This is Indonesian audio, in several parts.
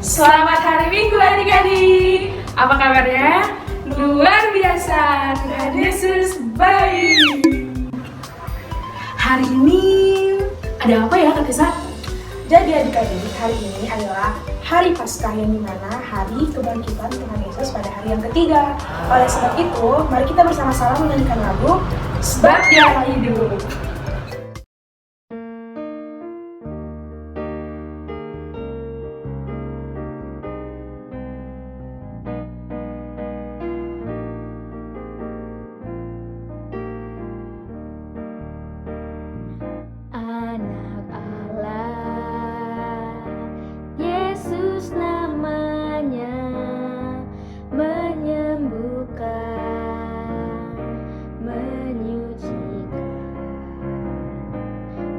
Selamat hari Minggu adik-adik. Apa kabarnya? Luar biasa, Tuhan Yesus baik. Hari ini ada apa ya Kak Tessa? Jadi adik-adik, hari ini adalah hari Paskah yang dimana hari kebangkitan Tuhan Yesus pada hari yang ketiga. Oleh sebab itu, mari kita bersama-sama menyanyikan lagu Sebab Dia Hidup. Anak Allah, Yesus namanya, menyembuhkan, menyucikan,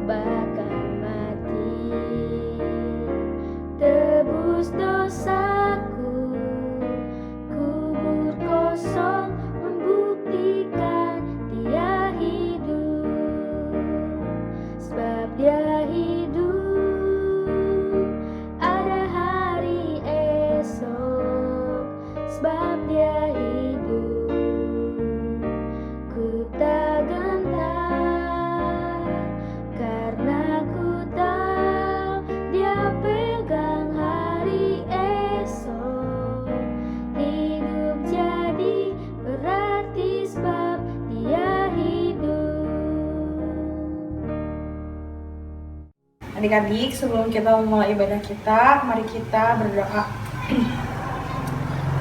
bahkan mati, tebus dosaku, kubur kosong membuktikan Dia hidup. Sebab Dia hidup, ada hari esok. Sebab Dia hidup, ku tak gentar, karena ku tahu Dia pegang hari esok. Hidup jadi berarti sebab Dia hidup. Adik-adik, sebelum kita memulai ibadah kita, mari kita berdoa.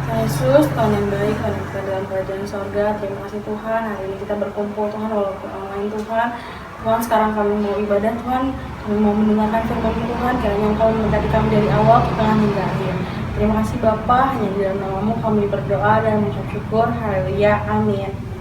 Tuhan Yesus, Tuhan yang baik, Tuhan yang kita dalam kerajaan sorga. Terima kasih Tuhan, hari ini kita berkumpul Tuhan walaupun online Tuhan. Tuhan, sekarang kami mau ibadah Tuhan, kami mau mendengarkan firman Tuhan, kiranya Engkau memberkati kami dari awal ke tengah hingga akhir. Terima kasih Bapa, hanya di dalam nama-Mu kami berdoa dan mengucap syukur. Haleluya, amin.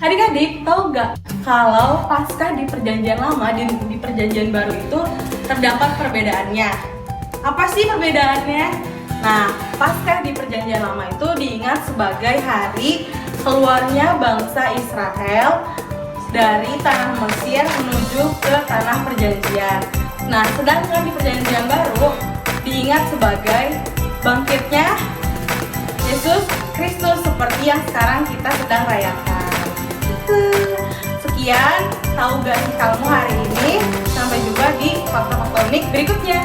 Adik-adik, tahu gak kalau Paskah di perjanjian lama di perjanjian baru itu terdapat perbedaannya? Apa sih perbedaannya? Nah, Paskah di perjanjian lama itu diingat sebagai hari keluarnya bangsa Israel dari tanah Mesir menuju ke tanah perjanjian. Nah, sedangkan di perjanjian baru diingat sebagai bangkitnya Yesus Kristus seperti yang sekarang kita sedang rayakan. Sekian, tahu gak sih kamu hari ini? Sampai jumpa di fakta-fakta unik berikutnya.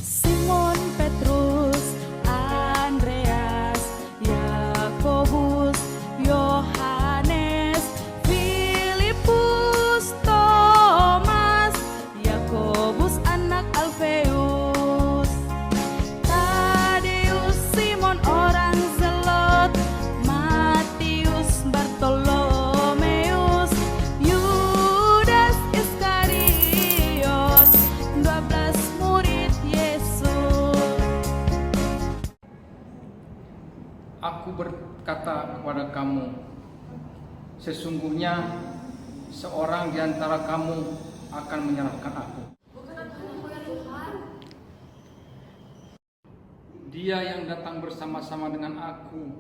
Simon Petrus, Andreas, Yakobus, Yohanes, Filipus, Thomas, Yakobus anak Alfeus, Tadeus, Simon orang Zelot, Matius, Bartolomeus, Yudas Iskariot, 12 murid Yesus. Aku berkata kepada kamu, sesungguhnya seorang di antara kamu akan menyalahkan aku. Dia yang datang bersama-sama dengan aku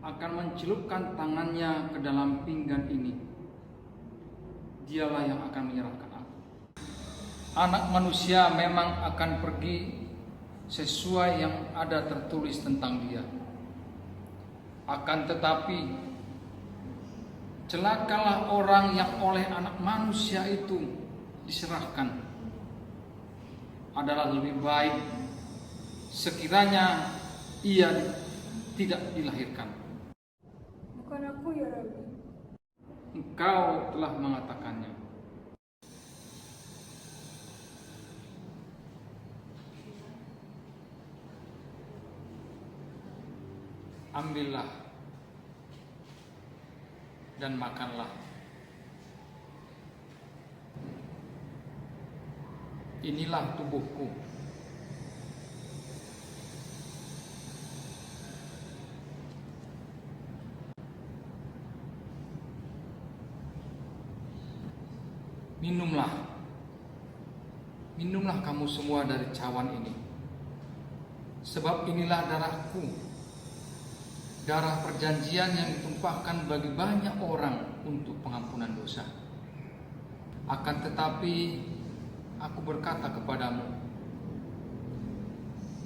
akan mencelupkan tangannya ke dalam pinggan ini. Dialah yang akan menyerahkan aku. Anak manusia memang akan pergi sesuai yang ada tertulis tentang dia. Akan tetapi, celakalah orang yang oleh anak manusia itu diserahkan. Adalah lebih baik sekiranya ia tidak dilahirkan. Bukan aku ya Rabbi. Engkau telah mengatakannya. Ambillah dan makanlah. Inilah tubuhku. Minumlah. Minumlah kamu semua dari cawan ini. Sebab inilah darahku, darah perjanjian yang ditumpahkan bagi banyak orang untuk pengampunan dosa. Akan tetapi aku berkata kepadamu,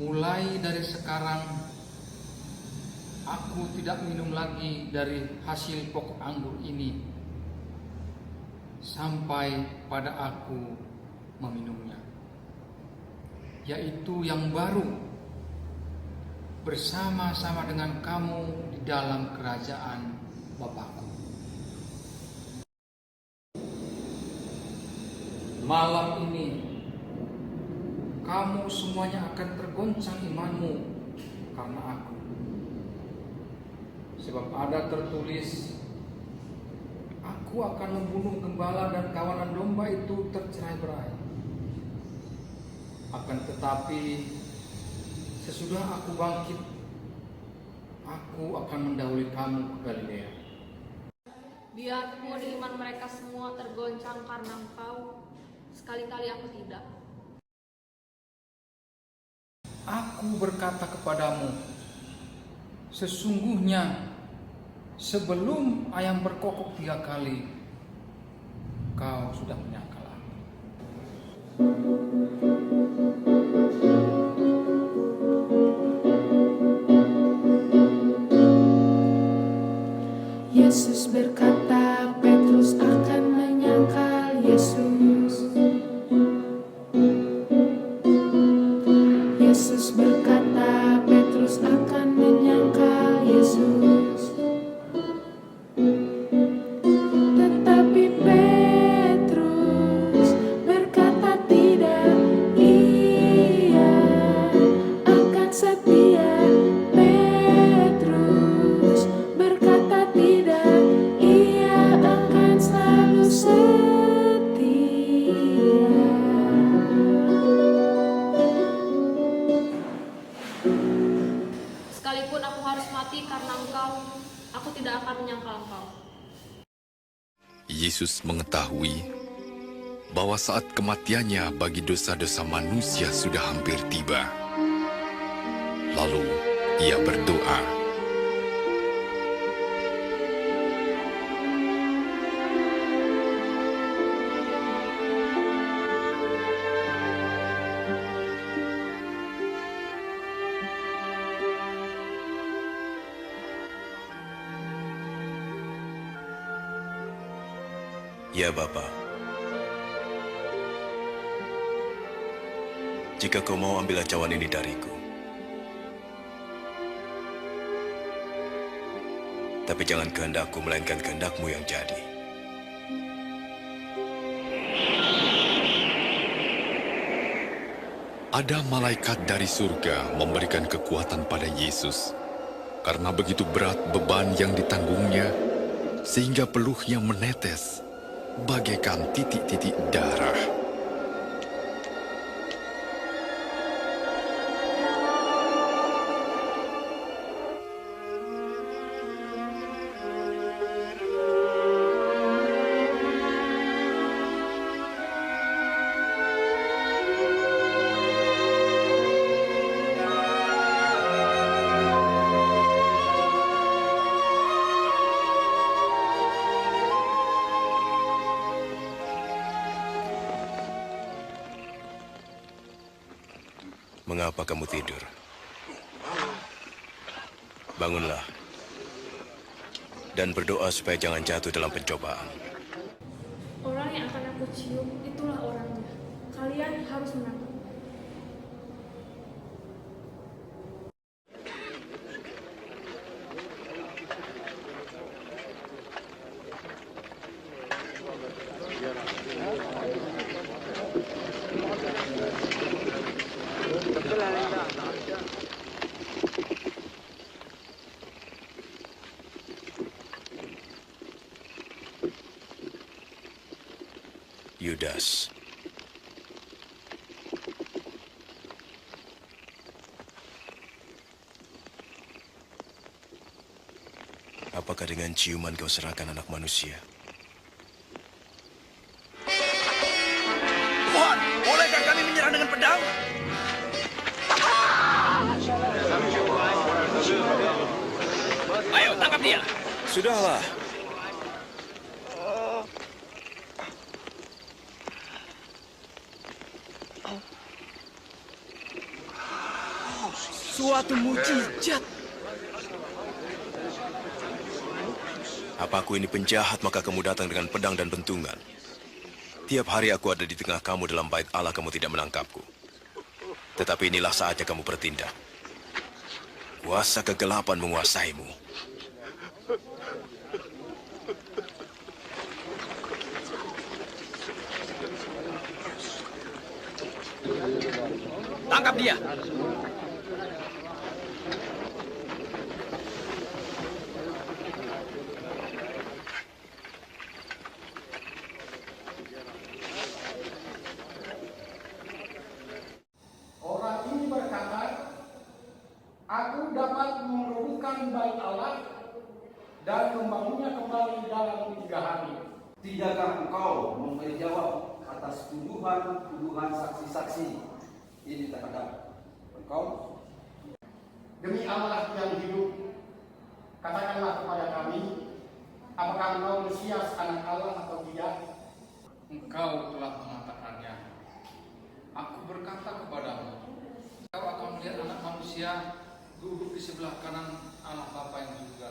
mulai dari sekarang aku tidak minum lagi dari hasil pokok anggur ini sampai pada aku meminumnya, yaitu yang baru bersama-sama dengan kamu di dalam kerajaan Bapakku. Malam ini kamu semuanya akan tergoncang imanmu karena aku. Sebab ada tertulis, aku akan membunuh gembala dan kawanan domba itu tercerai-berai. Akan tetapi sesudah aku bangkit, aku akan mendahului kamu ke Galilea. Biarpun iman mereka semua tergoncang karena Engkau, sekali-kali aku tidak. Aku berkata kepadamu, sesungguhnya sebelum ayam berkokok 3 kali, kau sudah menyangkal aku. Yesus berkata, Petrus akan menyangkal Yesus. Yesus berkata, Petrus akan menyangkal Yesus. Tetapi Petrus berkata tidak, ia akan setia. Petrus berkata tidak, ia akan selalu setia. Sekalipun aku harus mati karena Engkau, aku tidak akan menyangkal Engkau. Yesus mengetahui bahwa saat kematiannya bagi dosa-dosa manusia sudah hampir tiba. Lalu ia berdoa, Ya Bapa, jika kau mau ambil cawan ini dariku, tapi jangan kehendakku melainkan kehendakmu yang jadi. ada malaikat dari surga memberikan kekuatan pada Yesus karena begitu berat beban yang ditanggungnya sehingga peluhnya menetes bagaikan titik-titik darah. Mengapa kamu tidur? Bangunlah dan berdoa supaya jangan jatuh dalam pencobaan. Orang yang akan aku cium, itulah orangnya. Kalian harus menangkap. Yudas, Apakah dengan ciuman kau serahkan anak manusia? Tuhan, bolehkah kami menyerang dengan pedang? Ayo, tangkap dia. Sudahlah. Suatu mukjizat. Apa aku ini penjahat maka kamu datang dengan pedang dan bentungan? Tiap hari aku ada di tengah kamu dalam bait Allah, kamu tidak menangkapku. Tetapi inilah saatnya kamu bertindak. Kuasa kegelapan menguasaimu. Tangkap dia! Orang ini berkata, aku dapat merobohkan bait Allah dan membangunnya kembali dalam 3 hari. Tidakkah engkau memberi jawab atas tuduhan saksi-saksi ini terhadap engkau? Demi Allah yang hidup, katakanlah kepada kami, apakah engkau Mesias anak Allah atau tidak? Engkau telah mengatakannya. Aku berkata kepadamu, kau akan melihat anak manusia duduk di sebelah kanan Allah Bapa yang surga,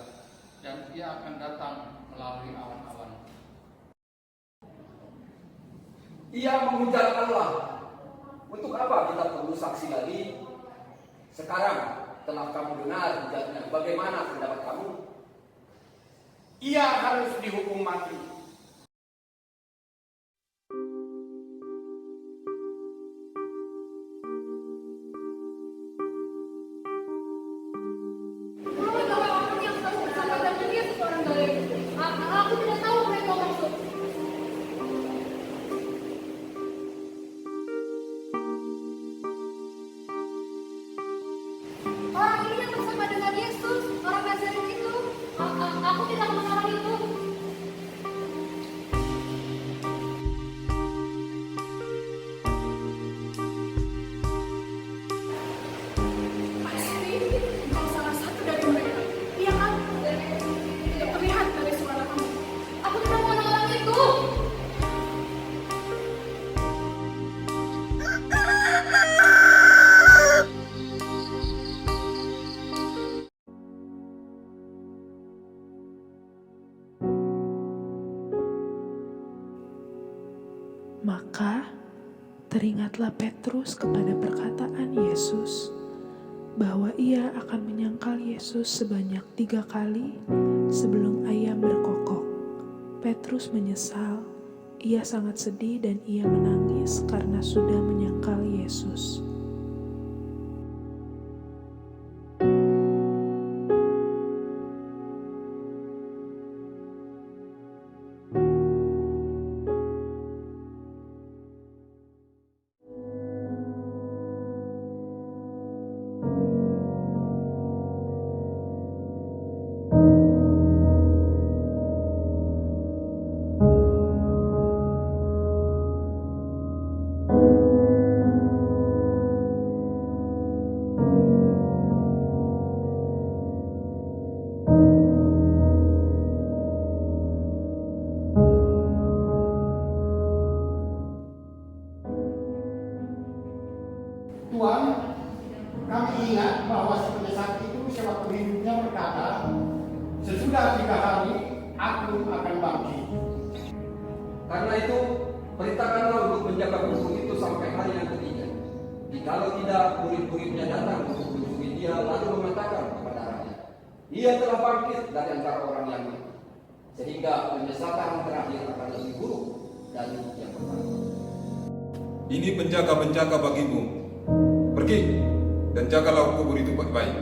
dan ia akan datang melalui awan-awan. Ia menghujat Allah. Untuk apa kita perlu saksi lagi? Sekarang telah kamu dengar hujatnya. Bagaimana pendapat kamu? Ia harus dihukum mati. Aku tidak tahu apa yang kau maksud. Orang ini yang bersama dengan Yesus, orang Nazaret itu. Aku tidak mengenal orang itu. Pasti kau salah satu dari mereka. Iya kan? Tidak terlihat dari suara kamu. Aku tidak mengenal orang itu. Maka teringatlah Petrus kepada perkataan Yesus bahwa ia akan menyangkal Yesus sebanyak 3 kali sebelum ayam berkokok. Petrus menyesal, ia sangat sedih dan ia menangis karena sudah menyangkal Yesus. Tuhan, kami ingat bahwa si penyesat itu sewaktu hidupnya berkata, sesudah 3 hari aku akan bangkit. Karena itu, perintahkanlah untuk menjaga burung itu sampai hari yang ketiga. Jikalau tidak, murid-muridnya datang untuk mengunjungi dia lalu mengatakan kepada rakyat, ia telah bangkit dari antara orang yang mati. Sehingga penyesatan terakhir akan lebih buruk dari yang pertama. Ini penjaga-penjaga bagimu. Pergi dan jagalah kubur itu baik-baik.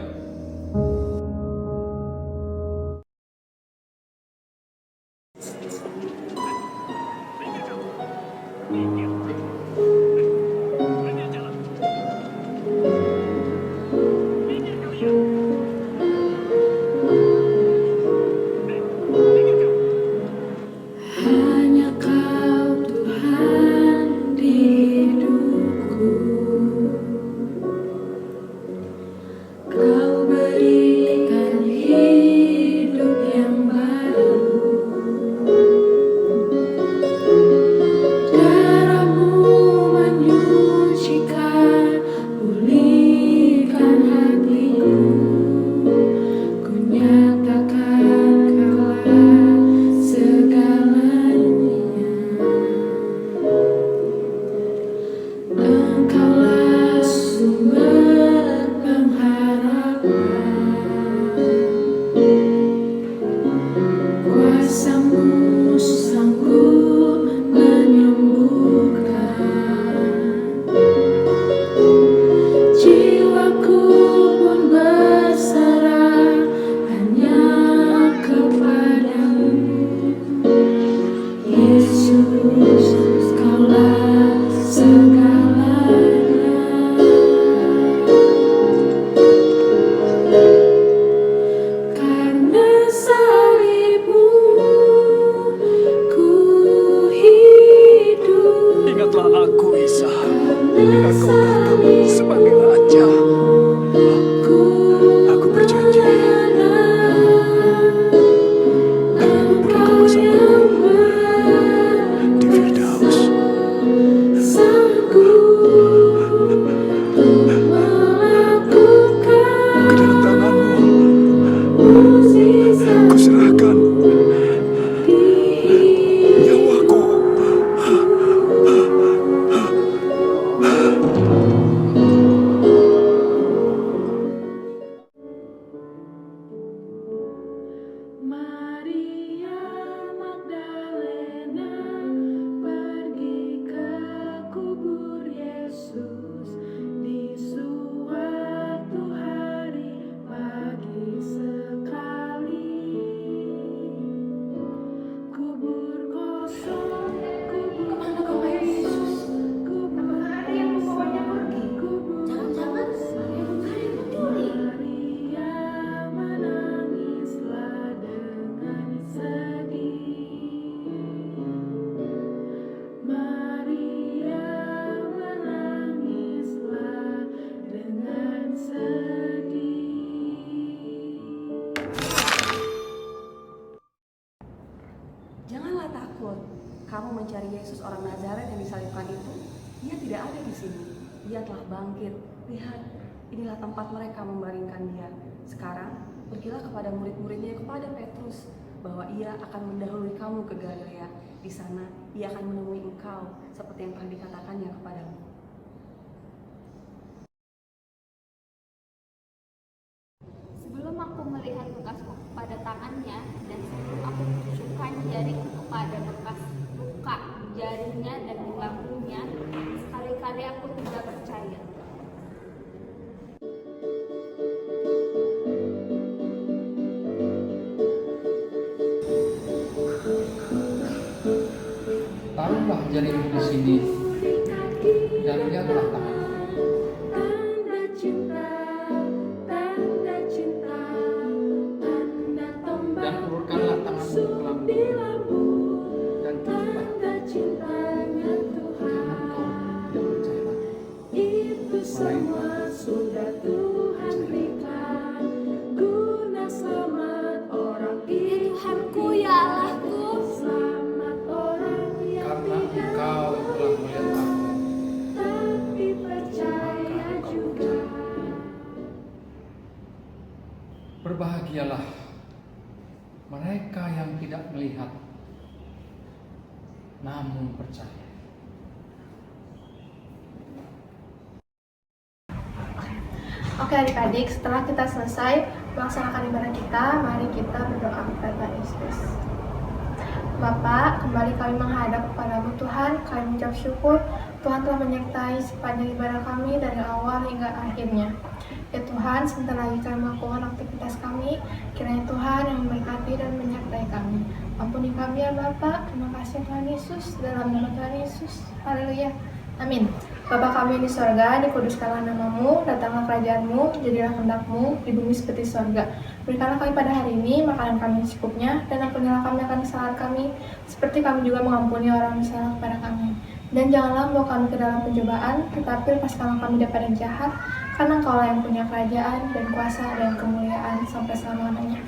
Aku Isa, bila kau datang sebagai raja, aku berjanji akan memberi kau bersamaku di Firdaus. Kedatanganmu kuserahkan nyawaku. Maria Magdalena pergi ke kubur Yesus di suatu hari pagi sekali. Kubur kosong, Kemana kau Yesus? Ada yang membawanya pergi? Jangan-jangan ada yang mencuri? Maria menangislah dengan sedih. Maria menangislah dengan sedih. Janganlah takut. Kamu mencari Yesus orang Nazaret yang disalibkan itu. Dia tidak ada di sini. Dia telah bangkit. Lihat, inilah tempat mereka membaringkan dia. Sekarang, pergilah kepada murid-muridnya, kepada Petrus, bahwa ia akan mendahului kamu ke Galilea. Di sana, ia akan menemui engkau, seperti yang telah dikatakannya kepadamu. Sebelum aku melihat bekas pada tangannya dan sebelum aku menunjukkan jariku kepada bekas luka di jarinya dan di lambungnya, sekali-kali aku tidak percaya. Taruhlah jarimu di sini dan lihatlah tanganmu. Tanda cinta, tanda cinta, tanda tombak Dan ulurkanlah tanganmu ke lambung dan tujulah tanda cintanya Tuhan. yang percaya. Itu semua sudah Tuhan berikan guna selamat orang itu. Tuhanku, ya Allahku, Selamat orang yang Karena tidak engkau telah melihat aku, tapi percaya juga. berbahagialah mereka yang tidak melihat namun percaya. Oke adik-adik, setelah kita selesai melaksanakan ibadah kita, mari kita berdoa kepada Yesus. Bapa, kembali kami menghadap kepadamu Tuhan, kami mengucap syukur Tuhan telah menyertai sepanjang ibadah kami dari awal hingga akhirnya. Ya Tuhan, sebentar lagi kami melakukan aktivitas kami, kiranya Tuhan yang memberkati dan menyertai kami. Ampuni kami ya Bapa, terima kasih Tuhan Yesus, dalam nama Tuhan Yesus, haleluya, amin. Bapa kami yang di sorga, dikuduskanlah namamu, datanglah kerajaanmu, jadilah kehendak-mu di bumi seperti sorga. Berikanlah kami pada hari ini makanan kami secukupnya, dan ampunilah kami akan kesalahan kami, seperti kami juga mengampuni orang yang salah kepada kami. Dan janganlah membawa kami ke dalam pencobaan, tetapi lepaskanlah kami daripada jahat, karena Engkaulah yang punya kerajaan dan kuasa dan kemuliaan sampai selama-lamanya.